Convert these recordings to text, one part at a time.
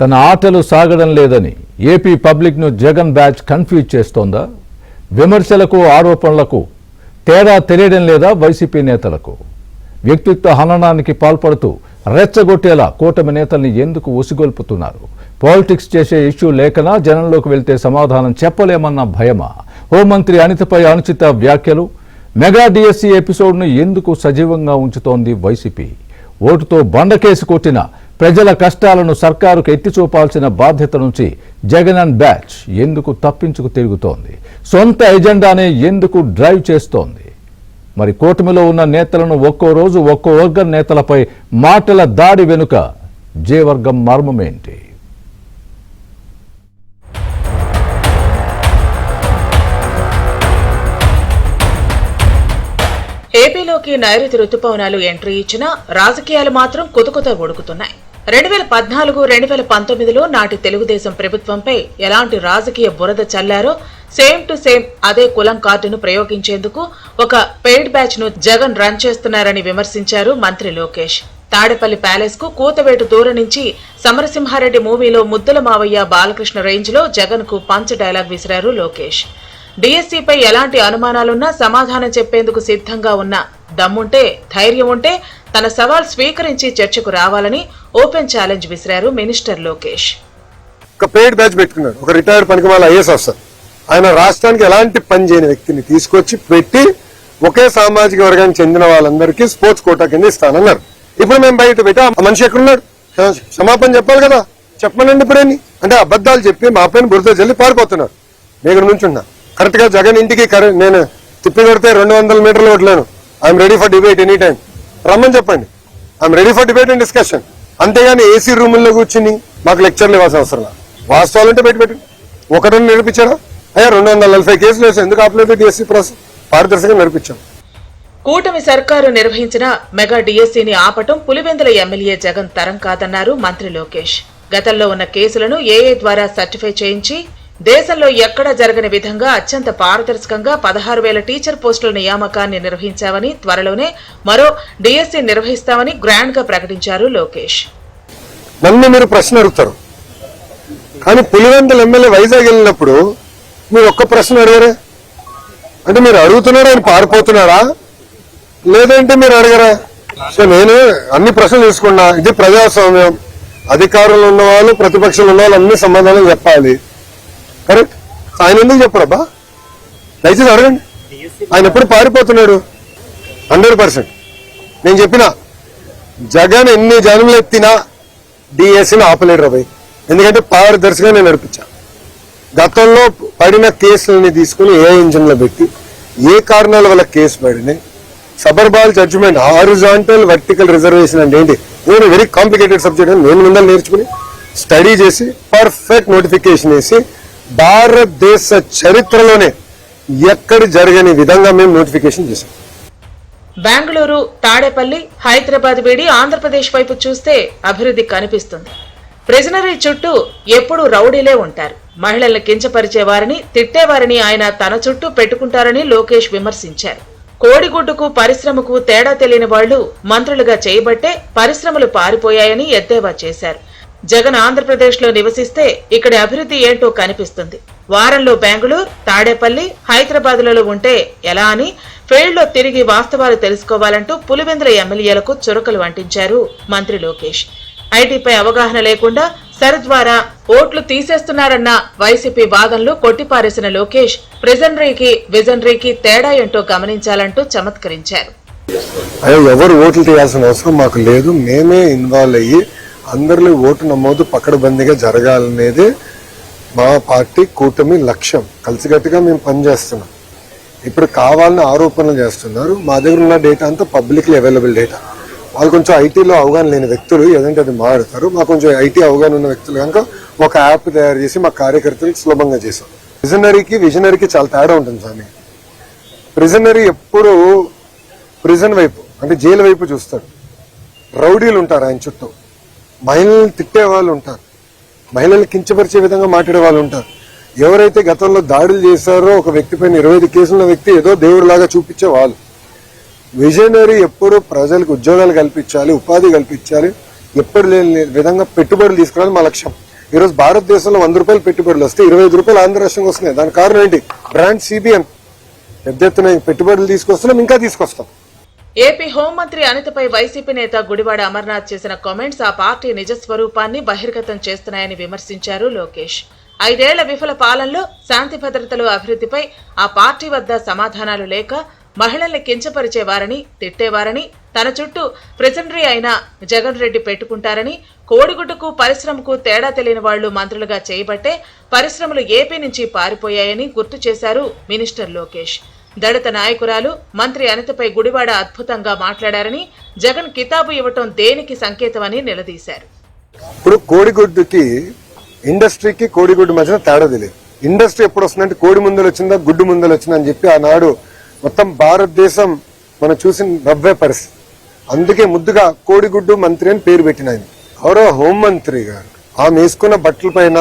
తన ఆటలు సాగడం లేదని ఏపీ పబ్లిక్ను జగన్ బ్యాచ్ కన్ఫ్యూజ్ చేస్తోందా? విమర్శలకు ఆరోపణలకు తేడా తెలియడం లేదా వైసీపీ నేతలకు? వ్యక్తిత్వ హననానికి పాల్పడుతూ రెచ్చగొట్టేలా కూటమి నేతల్ని ఎందుకు ఉసిగొల్పుతున్నారు? పాలిటిక్స్ చేసే ఇష్యూ లేకనా జనంలోకి వెళ్తే సమాధానం చెప్పలేమన్న భయమా? హోంమంత్రి అనితపై అనుచిత వ్యాఖ్యలు, మెగా డిఎస్సీ ఎపిసోడ్ను ఎందుకు సజీవంగా ఉంచుతోంది వైసీపీ? ఓటుతో బండకేసి కొట్టిన ప్రజల కష్టాలను సర్కారుకు ఎత్తి చూపాల్సిన బాధ్యత నుంచి జగన్ అండ్ బ్యాచ్ ఎందుకు తప్పించుకు తిరుగుతోంది? సొంత ఎజెండానే ఎందుకు డ్రైవ్ చేస్తోంది? మరి కూటమిలో ఉన్న నేతలను ఒక్కో రోజు ఒక్కో వర్గం నేతలపై మాటల దాడి వెనుక జే వర్గం మర్మమేంటి? ఏపీలోకి నైరుతి రుతుపవనాలు ఎంట్రీ ఇచ్చినా రాజకీయాలు మాత్రం కుతకుత ఉడుకుతున్నాయి. 2014-2019లో నాటి తెలుగుదేశం ప్రభుత్వంపై ఎలాంటి రాజకీయ బురద చల్లారో సేమ్ టు సేమ్ అదే కులం కార్డును ప్రయోగించేందుకు ఒక పెయిడ్ బ్యాచ్ ను జగన్ రన్ చేస్తున్నారని విమర్శించారు మంత్రి లోకేష్. తాడేపల్లి ప్యాలెస్ కు కూతవేటు దూరం నుంచి సమరసింహారెడ్డి మూవీలో ముద్దుల మావయ్య బాలకృష్ణ రేంజ్ లో జగన్ కు పంచ్ డైలాగ్ విసిరారు లోకేష్. డిఎస్సీపై ఎలాంటి అనుమానాలున్నా సమాధానం చెప్పేందుకు సిద్ధంగా ఉన్న దమ్ముంటే, ధైర్యం ఉంటే తన సవాల్ స్వీకరించి చర్చకు రావాలని ఓపెన్ ఛాలెంజ్ విసిరారు మినిస్టర్ లోకేష్. ఒక పెయిడ్ బ్యాచ్ పెట్టుకున్నాడు, ఒక రిటైర్డ్ పనికిమాల ఐఏఎస్ ఆఫీసర్. ఆయన రాష్ట్రానికి ఎలాంటి పని చేయని వ్యక్తిని తీసుకొచ్చి పెట్టి ఒకే సామాజిక వర్గానికి చెందిన వాళ్ళందరికీ స్పోర్ట్స్ కోటా కింద ఇస్తానన్నారు. ఇప్పుడు మేము బయట పెట్టి ఆ మనిషి ఎక్కడున్నాడు? క్షమాపణ చెప్పాలి కదా, చెప్పమనండి. ఇప్పుడేని అంటే అబద్దాలు చెప్పి మా పైన బురద జల్లి పారిపోతున్నారు. నేను ఇక్కడ నుంచి ఉన్నా కరెక్ట్ గా జగన్ ఇంటికి నేను తిప్పి కొడితే 200 మీటర్లు కొట్టలేను. I'm ready for debate any time. రమ్మని చెప్పండి, I'm ready for debate and discussion. అంతేగాని ఏసీ రూముల్లో కూర్చుని మాకు లెక్చర్లు ఇవ్వాల్సిన అవసరం లేదు. వాస్తవాలంటే పెట్టి ఒకటి నడిపించారా? అయ్యా 240 కేసులు వేసి ఎందుకు ఆపలేదు? డిఎస్సీ ప్రాసెస్ పారదర్శకంగా నడిపించాం. కూటమి సర్కారు నిర్వహించిన మెగా డిఎస్సీని ఆపటం పులివెందుల ఎమ్మెల్యే జగన్ తరం కాదన్నారు మంత్రి లోకేష్. గతంలో ఉన్న కేసులను ఏఏ ద్వారా సర్టిఫై చేయించి దేశంలో ఎక్కడా జరగని విధంగా అత్యంత పారదర్శకంగా 16,000 టీచర్ పోస్టుల నియామకాన్ని నిర్వహించామని, త్వరలోనే మరో డిఎస్సీ నిర్వహిస్తామని గ్రాండ్ గా ప్రకటించారు లోకేష్. నన్ను మీరు ప్రశ్న అడుగుతారు, కానీ పులివెందుల ఎమ్మెల్యే వైజాగ్ వెళ్ళినప్పుడు మీరు ఒక్క ప్రశ్న అడిగారే? అంటే మీరు అడుగుతున్నారా, ఆయన పారిపోతున్నారా, లేదంటే మీరు అడగరా? సో నేను అన్ని ప్రశ్నలు తీసుకున్నా. ఇది ప్రజాస్వామ్యం. అధికారంలో ఉన్న వాళ్ళు, ప్రతిపక్షంలో ఉన్న వాళ్ళు అన్ని సమాధానం చెప్పాలి. కరెక్ట్. ఆయన ఎందుకు చెప్పడబ్బా? దయచేసి అడగండి. ఆయన ఎప్పుడు పారిపోతున్నాడు? 100%. నేను చెప్పిన జగన్ ఎన్ని జన్మలు ఎత్తినా డిఎస్సీని ఆపలేడు రాబాయ్. ఎందుకంటే పారదర్శకంగా నేను నడిపించా. గతంలో పడిన కేసులని తీసుకుని ఏ ఇంజన్లో పెట్టి ఏ కారణాల వల్ల కేసు పడినాయి, సబర్బాల్ జడ్జిమెంట్, హారిజాంటల్ వర్టికల్ రిజర్వేషన్ అంటే ఏంటి, నేను వెరీ కాంప్లికేటెడ్ సబ్జెక్ట్ అని నేను ముందర నేర్చుకుని స్టడీ చేసి పర్ఫెక్ట్ నోటిఫికేషన్ వేసి భారతదేశ చరిత్రలోనే ఎక్కడ జరగని విధంగా మేము నోటిఫికేషన్ చేశాం. బెంగళూరు, తాడేపల్లి, హైదరాబాద్ వీడి ఆంధ్రప్రదేశ్ వైపు చూస్తే అభివృద్ధి కనిపిస్తుంది. ప్రిజనరీ చుట్టూ ఎప్పుడూ రౌడీలే ఉంటారు. మహిళల్ని కించపరిచేవారిని, తిట్టేవారిని ఆయన తన చుట్టూ పెట్టుకుంటారని లోకేష్ విమర్శించారు. కోడిగుడ్డుకు పరిశ్రమకు తేడా తెలియని వాళ్లు మంత్రులుగా చేయబట్టే పరిశ్రమలు పారిపోయాయని ఎద్దేవా చేశారు. జగన్ ఆంధ్రప్రదేశ్ లో నివసిస్తే ఇక్కడి అభివృద్ధి ఏంటో కనిపిస్తుంది. వారంలో బెంగళూరు, తాడేపల్లి, హైదరాబాద్ లలో ఉంటే ఎలా అని ఫీల్డ్ లో తిరిగి వాస్తవాలు తెలుసుకోవాలంటూ పులివెందుల ఎమ్మెల్యేలకు చురకలు అంటించారు మంత్రి లోకేష్. ఐటీపై అవగాహన లేకుండా సరిద్వారా ఓట్లు తీసేస్తున్నారన్న వైసీపీ వాదనలు కొట్టిపారేసిన లోకేష్ ప్రిజనరీకి, విజనరీకి తేడా ఏంటో గమనించాలంటూ చమత్కరించారు. ఎవరు ఓట్లు తీయాల్సిన అవసరం మాకు లేదు. మేమే ఇన్వాల్వ్ అయ్యి అందరిలో ఓటు నమోదు పకడ్బందీగా జరగాలనేది మా పార్టీ కూటమి లక్ష్యం. కలిసికట్టుగా మేము పనిచేస్తున్నాం. ఇప్పుడు కావాలని ఆరోపణలు చేస్తున్నారు. మా దగ్గర ఉన్న డేటా అంతా పబ్లిక్లీ అవైలబుల్ డేటా. వాళ్ళు కొంచెం ఐటీలో అవగాహన లేని వ్యక్తులు ఏదంటే అది మారుతారు. మాకు కొంచెం ఐటీ అవగాహన ఉన్న వ్యక్తులు కనుక ఒక యాప్ తయారు చేసి మా కార్యకర్తలకు సులభంగా చేసాం. ప్రిజనరీకి, విజనరీకి చాలా తేడా ఉంటుంది స్వామి. ప్రిజనరీ ఎప్పుడు ప్రిజన్ వైపు అంటే జైలు వైపు చూస్తాడు. రౌడీలు ఉంటారు ఆయన చుట్టూ, మహిళల్ని తిట్టే వాళ్ళు ఉంటారు, మహిళల్ని కించపరిచే విధంగా మాట్లాడే వాళ్ళు ఉంటారు. ఎవరైతే గతంలో దాడులు చేశారో ఒక వ్యక్తి పైన 25 కేసుల వ్యక్తి ఏదో దేవుడిలాగా చూపించే వాళ్ళు. విజనరీ ఎప్పుడు ప్రజలకు ఉద్యోగాలు కల్పించాలి, ఉపాధి కల్పించాలి, ఎప్పుడు లేని విధంగా పెట్టుబడులు తీసుకురావాలి మా లక్ష్యం. ఈరోజు భారతదేశంలో 100 రూపాయలు పెట్టుబడులు వస్తే 25 రూపాయలు ఆంధ్ర రాష్ట్రంగా వస్తున్నాయి. దాని కారణం ఏంటి? Brand CBN. పెద్ద ఎత్తున పెట్టుబడులు తీసుకొస్తున్నాం, ఇంకా తీసుకొస్తాం. ఏపీ హోంమంత్రి అనితపై వైసీపీ నేత గుడివాడ అమర్నాథ్ చేసిన కామెంట్స్ ఆ పార్టీ నిజ స్వరూపాన్ని బహిర్గతం చేస్తున్నాయని విమర్శించారు లోకేష్. 5 ఏళ్ల విఫల పాలనలో శాంతి భద్రతలు, అభివృద్ధిపై ఆ పార్టీ వద్ద సమాధానాలు లేక మహిళల్ని కించపరిచేవారని, తిట్టేవారని, తన చుట్టూ ప్రెసిడెంటరీ అయిన జగన్ రెడ్డి పెట్టుకుంటారని, కోడిగుడ్డుకు పరిశ్రమకు తేడా తెలియని వాళ్లు మంత్రులుగా చేయబట్టే పరిశ్రమలు ఏపీ నుంచి పారిపోయాయని గుర్తు చేశారు మినిస్టర్ లోకేష్. దళిత నాయకురాలు మంత్రి అనితపై గుడివాడ అద్భుతంగా మాట్లాడారని, జగన్ కితాబు ఇవ్వటం దేనికి సంకేతమని నిలదీశారు. ఇప్పుడు కోడిగుడ్డుకి ఇండస్ట్రీకి కోడిగుడ్డు మధ్యన తేడా తెలియదు. ఇండస్ట్రీ ఎప్పుడు వస్తుందంటే కోడి ముందలు వచ్చిందా గుడ్డు ముందలు వచ్చిందా అని చెప్పి ఆనాడు మొత్తం భారతదేశం మనం చూసిన నవ్వే పరిస్థితి. అందుకే ముద్దుగా కోడిగుడ్డు మంత్రి అని పేరు పెట్టిన ఆయన గౌరవ హోంమంత్రి గారు ఆమె వేసుకున్న బట్టల పైన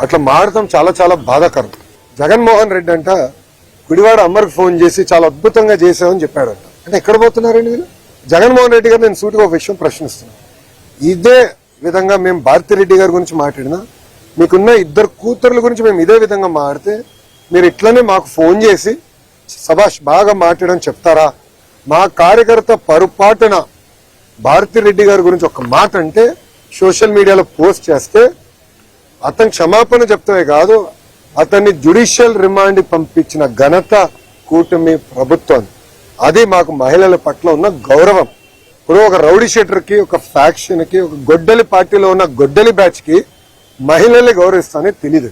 అట్లా మారడం చాలా చాలా బాధాకరం. జగన్మోహన్ రెడ్డి అంట గుడివాడ అమ్మర్కి ఫోన్ చేసి చాలా అద్భుతంగా చేశామని చెప్పాడంట. అంటే ఎక్కడ పోతున్నారండి వీళ్ళు? జగన్మోహన్ రెడ్డి గారు నేను సూటిగా ఒక విషయం ప్రశ్నిస్తున్నాను. ఇదే విధంగా మేము భారతిరెడ్డి గారి గురించి మాట్లాడినా, మీకున్న 2 కూతుర్ల గురించి మేము ఇదే విధంగా మాట్లాడితే మీరు ఇట్లనే మాకు ఫోన్ చేసి సభాష్ బాగా మాట్లాడని చెప్తారా? మా కార్యకర్త పొరపాటున భారతిరెడ్డి గారి గురించి ఒక మాట అంటే సోషల్ మీడియాలో పోస్ట్ చేస్తే అతను క్షమాపణ చెప్తామే కాదు, అతన్ని జ్యుడిషియల్ రిమాండ్ పంపించిన ఘనత కూటమి ప్రభుత్వం. అది మాకు మహిళల పట్ల ఉన్న గౌరవం. ఇప్పుడు ఒక రౌడీ షీటర్ కి, ఒక ఫ్యాక్షన్ కి, ఒక గొడ్డలి పార్టీలో ఉన్న గొడ్డలి బ్యాచ్ కి మహిళల్ని గౌరవిస్తానే తెలీదు.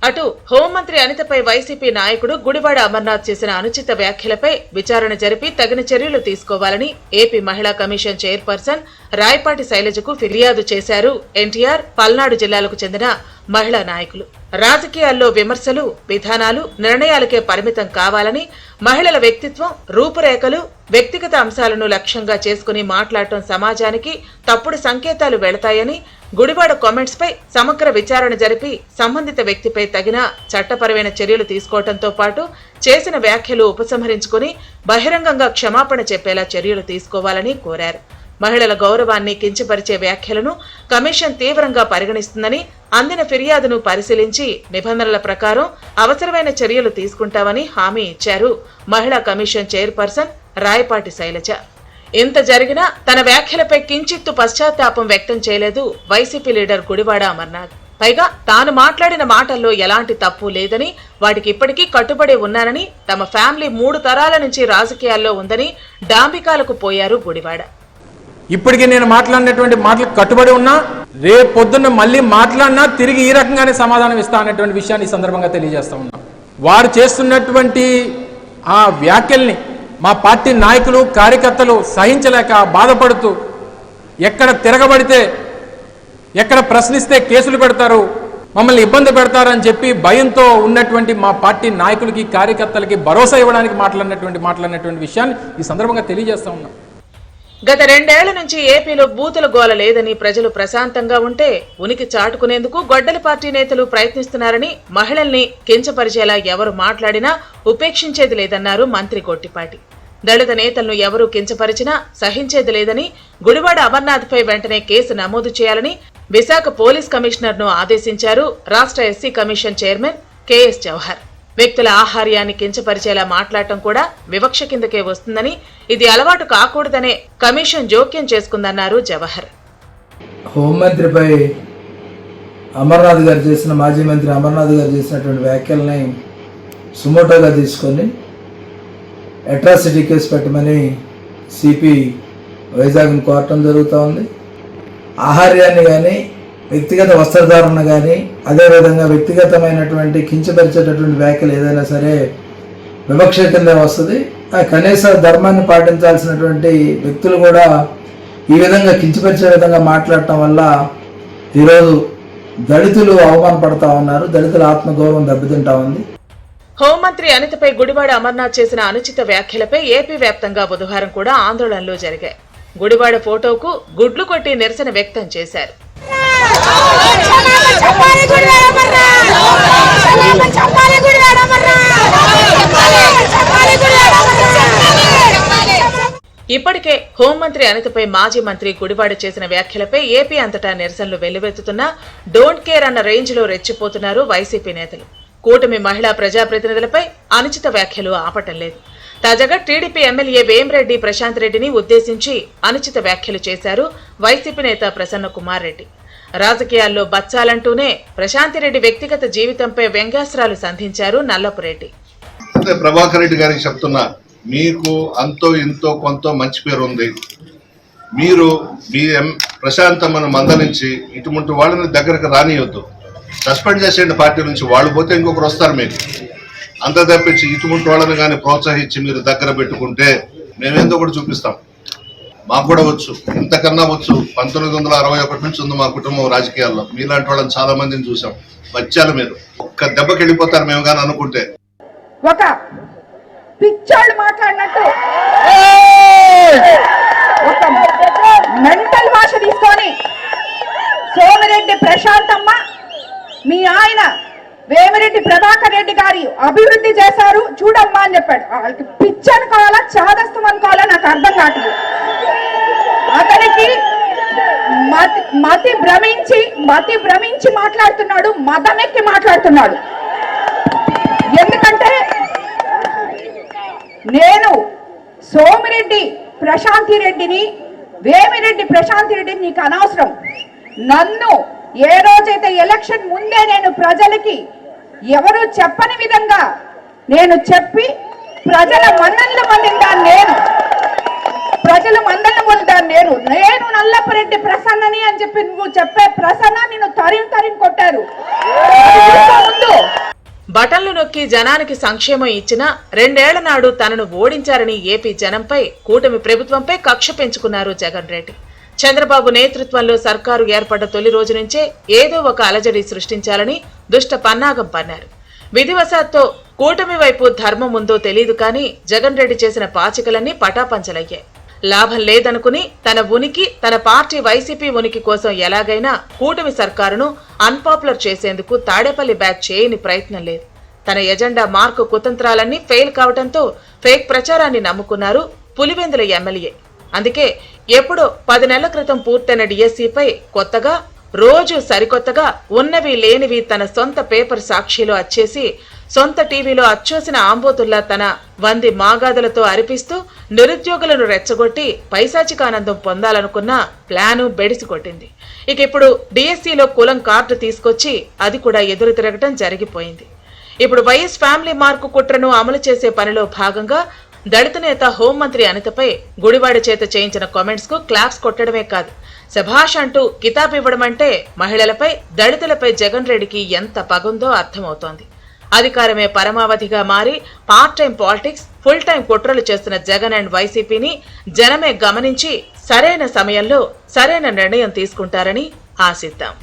అటు హోంమంత్రి అనితపై వైసీపీ నాయకుడు గుడివాడ అమర్నాథ్ చేసిన అనుచిత వ్యాఖ్యలపై విచారణ జరిపి తగిన చర్యలు తీసుకోవాలని ఏపీ మహిళా కమిషన్ చైర్పర్సన్ రాయపాటి శైలజకు ఫిర్యాదు చేశారు ఎన్టీఆర్, పల్నాడు జిల్లాలకు చెందిన మహిళా నాయకులు. రాజకీయాల్లో విమర్శలు, విధానాలు, నిర్ణయాలకే పరిమితం కావాలని, మహిళల వ్యక్తిత్వం, రూపురేఖలు, వ్యక్తిగత అంశాలను లక్ష్యంగా చేసుకుని మాట్లాడటం సమాజానికి తప్పుడు సంకేతాలు వెళతాయని, గుడివాడ కామెంట్స్ పై సమగ్ర విచారణ జరిపి సంబంధిత వ్యక్తిపై తగిన చట్టపరమైన చర్యలు తీసుకోవడంతో పాటు చేసిన వ్యాఖ్యలు ఉపసంహరించుకుని బహిరంగంగా క్షమాపణ చెప్పేలా చర్యలు తీసుకోవాలని కోరారు. మహిళల గౌరవాన్ని కించపరిచే వ్యాఖ్యలను కమిషన్ తీవ్రంగా పరిగణిస్తుందని, అందిన ఫిర్యాదును పరిశీలించి నిబంధనల ప్రకారం అవసరమైన చర్యలు తీసుకుంటామని హామీ ఇచ్చారు మహిళా కమిషన్ చైర్పర్సన్ రాయపాటి శైలజ. ఇంత జరిగినా తన వ్యాఖ్యలపై కించిత్తు పశ్చాత్తాపం వ్యక్తం చేయలేదు వైసీపీ లీడర్ గుడివాడ అమర్నాథ్. పైగా తాను మాట్లాడిన మాటల్లో ఎలాంటి తప్పు లేదని, వాటికి ఇప్పటికీ కట్టుబడి ఉన్నానని, తమ ఫ్యామిలీ 3 తరాల నుంచి రాజకీయాల్లో ఉందని డాంబికాలకు పోయారు గుడివాడ. ఇప్పటికీ నేను మాట్లాడినటువంటి మాటలకు కట్టుబడి ఉన్నా, రేపు పొద్దున్న మళ్ళీ మాట్లాడినా తిరిగి ఈ రకంగానే సమాధానం ఇస్తా అనేటువంటి విషయాన్ని ఈ సందర్భంగా తెలియజేస్తా ఉన్నా. వారు చేస్తున్నటువంటి ఆ వ్యాఖ్యల్ని మా పార్టీ నాయకులు, కార్యకర్తలు సహించలేక బాధపడుతూ, ఎక్కడ తిరగబడితే, ఎక్కడ ప్రశ్నిస్తే కేసులు పెడతారు, మమ్మల్ని ఇబ్బంది పెడతారని చెప్పి భయంతో ఉన్నటువంటి మా పార్టీ నాయకులకి, కార్యకర్తలకి భరోసా ఇవ్వడానికి మాట్లాడినటువంటి విషయాన్ని ఈ సందర్భంగా తెలియజేస్తా ఉన్నాం. గత 2 ఏళ్ల నుంచి ఏపీలో బూతుల గోల లేదని, ప్రజలు ప్రశాంతంగా ఉంటే ఉనికి చాటుకునేందుకు గొడ్డలి పార్టీ నేతలు ప్రయత్నిస్తున్నారని, మహిళల్ని కించపరిచేలా ఎవరు మాట్లాడినా ఉపేక్షించేది లేదన్నారు మంత్రి గొట్టిపాటి. దళిత నేతలను ఎవరూ కించపరిచినా సహించేది లేదని, గుడివాడ అమర్నాథ్పై వెంటనే కేసు నమోదు చేయాలని విశాఖ పోలీస్ కమిషనర్ను ఆదేశించారు రాష్ట్ర SC commission chairman KS Jawahar. వ్యక్తుల ఆహార్యాన్ని కించపరిచేలా మాట్లాడటం కూడా వివక్ష కిందకే వస్తుందని, ఇది అలవాటు కాకూడదనే కమిషన్ జోక్యం చేసుకుందన్నారు జవహర్. హోంమంత్రిపై అమర్నాథ్ గారు చేసిన, మాజీ మంత్రి అమర్నాథ్ గారు చేసినటువంటి వ్యాఖ్యల్ని సుమోటోగా తీసుకొని అట్రాసిటీ కేసు పెట్టమని సిపి వైజాగ్ని కోరటం జరుగుతూ ఉంది. ఆహార్యాన్ని కానీ, వ్యక్తిగత వస్త్రధారణ కానీ, అదేవిధంగా వ్యక్తిగతమైనటువంటి కించపరిచేటటువంటి వ్యాఖ్యలు ఏదైనా సరే వివక్ష కింద వస్తుంది. కనీస ధర్మాన్ని పాటించాల్సినటువంటి వ్యక్తులు కూడా ఈ విధంగా కించపరిచే విధంగా మాట్లాడటం వల్ల ఈరోజు దళితులు అవమానపడతా ఉన్నారు, దళితుల ఆత్మగౌరవం దెబ్బతింటా ఉంది. హోంమంత్రి అనితపై గుడివాడ అమర్నాథ్ చేసిన అనుచిత వ్యాఖ్యలపై ఏపీ వ్యాప్తంగా బుధవారం కూడా ఆందోళనలు జరిగాయి. గుడివాడ ఫోటోకు గుడ్లు కొట్టి నిరసన వ్యక్తం చేశారు. ఇప్పటికే ఇప్పటికే హోంమంత్రి అనితపై మాజీ మంత్రి గుడివాడ చేసిన వ్యాఖ్యలపై ఏపీ అంతటా నిరసనలు వెల్లువెత్తుతున్నా డోంట్ కేర్ అన్న రేంజ్ లో రెచ్చిపోతున్నారు వైసీపీ నేతలు. కూటమి మహిళా ప్రజాప్రతినిధులపై అనుచిత వ్యాఖ్యలు ఆపటం లేదు. తాజాగా టీడీపీ ఎమ్మెల్యే వేమిరెడ్డి ప్రశాంత్ రెడ్డిని ఉద్దేశించి అనుచిత వ్యాఖ్యలు చేశారు వైసీపీ నేత ప్రసన్న కుమార్ రెడ్డి. రాజకీయాల్లో బచ్చాలంటూనే ప్రశాంతిరెడ్డి వ్యక్తిగత జీవితంపై వ్యంగ్యాస్త్రాలు సంధించారు నల్లపురెడ్డి. ప్రభాకర్ రెడ్డి గారికి చెప్తున్నా, మీకు అంతో ఇంతో కొంత మంచి పేరు ఉంది. మీరు మీ ప్రశాంతమ్మను మందలించి ఇటువంటి వాళ్ళని దగ్గరకు రానియొద్దు. సస్పెండ్ చేసేయండి పార్టీ నుంచి. వాళ్ళు పోతే ఇంకొకరు వస్తారు మీకు. అంత తప్పించి ఇటువంటి వాళ్ళని కానీ ప్రోత్సహించి మీరు దగ్గర పెట్టుకుంటే మేమేందో కూడా చూపిస్తాం. మాకు కూడా వచ్చు, ఇంతకన్నా వచ్చు. 1961 నుంచి ఉంది మా కుటుంబం రాజకీయాల్లో. మీలాంటి వాళ్ళని చాలా మందిని చూసాం. వచ్చారు మీరు ఒక్క దెబ్బకి వెళ్ళిపోతారు మేము కానీ అనుకుంటే. ఒక పిచ్చాళ్ళు మాట్లాడినట్టు ఒక మెంటల్ భాష తీసుకొని సోమిరెడ్డి ప్రశాంతమ్మ మీ ఆయన వేమిరెడ్డి ప్రభాకర్ రెడ్డి గారి అభివృద్ధి చేశారు చూడమ్మా అని చెప్పాడు. వాళ్ళకి పిచ్చి అనుకోవాలా చాదస్తం అనుకోవాలా నాకు అర్థం కావట్లేదు. అతనికి మతి భ్రమించి మాట్లాడుతున్నాడు, మదమెక్కి మాట్లాడుతున్నాడు. ఎందుకంటే నేను సోమిరెడ్డి ప్రశాంతిరెడ్డిని వేమిరెడ్డి ప్రశాంతిరెడ్డిని నీకు అనవసరం. నన్ను ఏ రోజైతే ఎలక్షన్ ముందే నేను ప్రజలకి ఎవరు చెప్పని విధంగా నేను చెప్పి ప్రజల మన్ననలు పొందిందాన్ని నేను నల్లపురెడ్డి ప్రసన్నని అని చెప్పి నువ్వు చెప్పే ప్రసన్న నిన్ను తరిం కొట్టారు. ముందు బటన్లు నొక్కి జనానికి సంక్షేమం ఇచ్చినా 2 ఏళ్ల నాడు తనను ఓడించారని ఏపీ జనంపై కూటమి ప్రభుత్వంపై కక్ష పెంచుకున్నారు జగన్ రెడ్డి. చంద్రబాబు నేతృత్వంలో సర్కారు ఏర్పడ్డ తొలి రోజు నుంచే ఏదో ఒక అలజడి సృష్టించాలని దుష్ట పన్నాగం పన్నారు. విధివశాత్తు కూటమి వైపు ధర్మం ఉందో తెలియదు కానీ జగన్ రెడ్డి చేసిన పాచికలన్నీ పటాపంచలయ్యాయి. లాభం లేదనుకుని తన ఉనికి, తన పార్టీ వైసీపీ ఉనికి కోసం ఎలాగైనా కూటమి సర్కారును అన్పాపులర్ చేసేందుకు తాడేపల్లి బ్యాచ్ చేయని ప్రయత్నం లేదు. తన ఎజెండా మార్కు కుతంత్రాలన్నీ ఫెయిల్ కావడంతో ఫేక్ ప్రచారాన్ని నమ్ముకున్నారు పులివెందుల ఎమ్మెల్యే. అందుకే ఎప్పుడో 10 నెలల క్రితం పూర్తయిన డిఎస్సీపై కొత్తగా రోజు సరికొత్తగా ఉన్నవి లేనివి తన సొంత పేపర్ సాక్షిలో అచ్చేసి సొంత టీవీలో అచ్చోసిన ఆంబోతుల్లా తన 100 మాగాదులతో అరిపిస్తూ నిరుద్యోగులను రెచ్చగొట్టి పైశాచికానందం పొందాలనుకున్న ప్లాను బెడిసి కొట్టింది. ఇక ఇప్పుడు డిఎస్సీలో కులం కార్డు తీసుకొచ్చి అది కూడా ఎదురు తిరగటం జరిగిపోయింది. ఇప్పుడు వైఎస్ ఫ్యామిలీ మార్కు కుట్రను అమలు చేసే పనిలో భాగంగా దళిత నేత హోంమంత్రి అనితపై గుడివాడ చేత చేయించిన కామెంట్స్ కు క్లాప్స్ కొట్టడమే కాదు, శభాష్ అంటూ కితాబ్ ఇవ్వడమంటే మహిళలపై, దళితులపై జగన్ రెడ్డికి ఎంత పగుందో అర్థమవుతోంది. అధికారమే పరమావధిగా మారి part time politics, full time కుట్రలు చేస్తున్న జగన్ అండ్ వైసీపీని జనమే గమనించి సరైన సమయంలో సరైన నిర్ణయం తీసుకుంటారని ఆశిద్దాం.